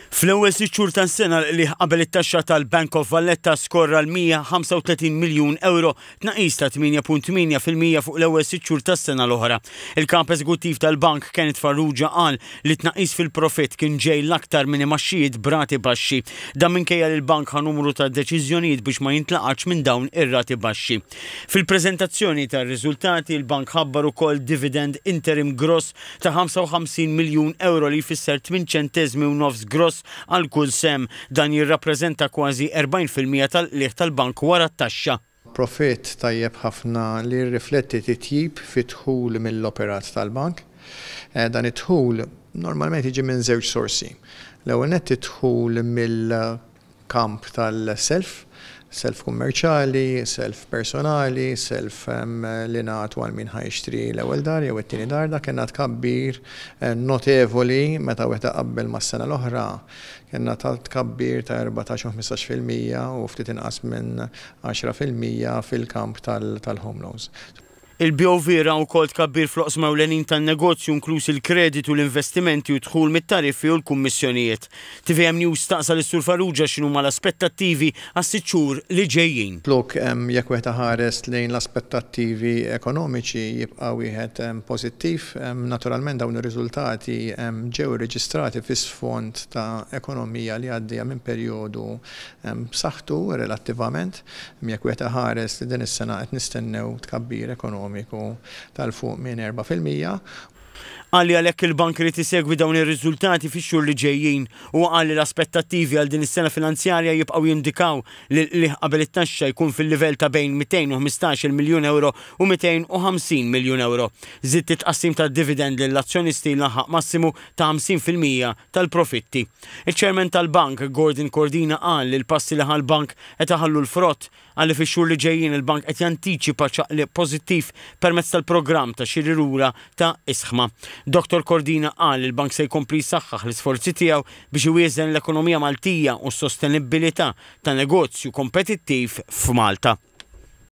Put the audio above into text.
Fl-ewwel 6 xhur tas-sena li qabel it-taxxa tal-Bank of Valletta skorra l-135 miljun euro, tnaqqis ta' 8.8% fuq l-ewwel 6 xhur tas-sena l-oħra. Il-kap eżekuttiv tal-bank Kenneth Farrugia qal li tnaqqis fil-profitt kien ġej l-aktar minn imaxxijiet brati baxxi. Dan minkejja li l-bank ħa numru ta' deċiżjonijiet biex ma jintlaqax minn dawn ir-rati baxxi. Fil-preżentazzjoni tar-riżultati il-bank ħabbar ukoll dividend interim gross ta' 55 miljun euro li jfisser 8 ċentesmi u nofs gross għal kull sem. Dan jirrappreżenta kważi 40% tal-qliq tal-bank wara t-taxxa. Profitt tajjeb ħafna li rrifletti titjib fit-dħul mill-operat tal-bank. Dan it-dħul normalment jiġi minn żewġ sorsi. L-ewwel nett idħul mill-kamp tal-self, self kummerċali, self personali, self li nagħtu għal min ħajxtri l-ewwel dar jew it-tieni dar, dak kien tkabbir notevoli meta wieħed qabbel mas-sena l-oħra. Kienna tkabbir ta' 14-15% u ftit inqas minn 10% fil-kamp tal-home loans. Il-bjovira wkoll tkabbir fl-oqsma ewlenin tan-negozju inkluż il-kreditu, l-investimenti u dħul mit-tariffi u l-kummissjonijiet. TVM News staqsa lis-Sur Farrugia x'inhuma l-aspettattivi għas-6 xhur li ġejjin. Lok jekk wieħed ħares lejn l-aspettattivi ekonomiċi jibqa' wieħed pożittiv. Naturalment dawn ir-riżultati ġew irreġistrati fis-sfond ta' ekonomija li għaddejja minn perjodu b'saħħtu relattivament. Jekk wieħed ħares li din is-sena qed nistennew tkabbir ekonomiku tal-fuq minn 4%. Għalli għalhekk il-bank irid isegwi dawn ir-riżultati fix-xhur li ġejjin u għalli l-aspettattivi għal din is-sena finanzjarja jibqgħu jindikaw li qabel it-taxxa jkun fil-livell ta' bejn 215 miljun euro u 250 miljun euro. Żied titqassim tad-dividend lill-azzjonisti laħaq massimu ta' 50% tal-profitti. Il-Chairman tal-bank Gordon Cordina qal li l-passi li ħall-bank qed iħallu l-frott għalli fix-xhur li ġejjin il-bank qed jantiċipa ċaqliq pożittiv permezz tal-programm ta' xiri-lura ta' isħma. Dr. Cordina qal li l-bank se jkompli jsaħħaħ l-isforzi tiegħu biex iwieżen l-ekonomija Maltija u s-sostenibilità ta' negozju kompetittiv f'Malta.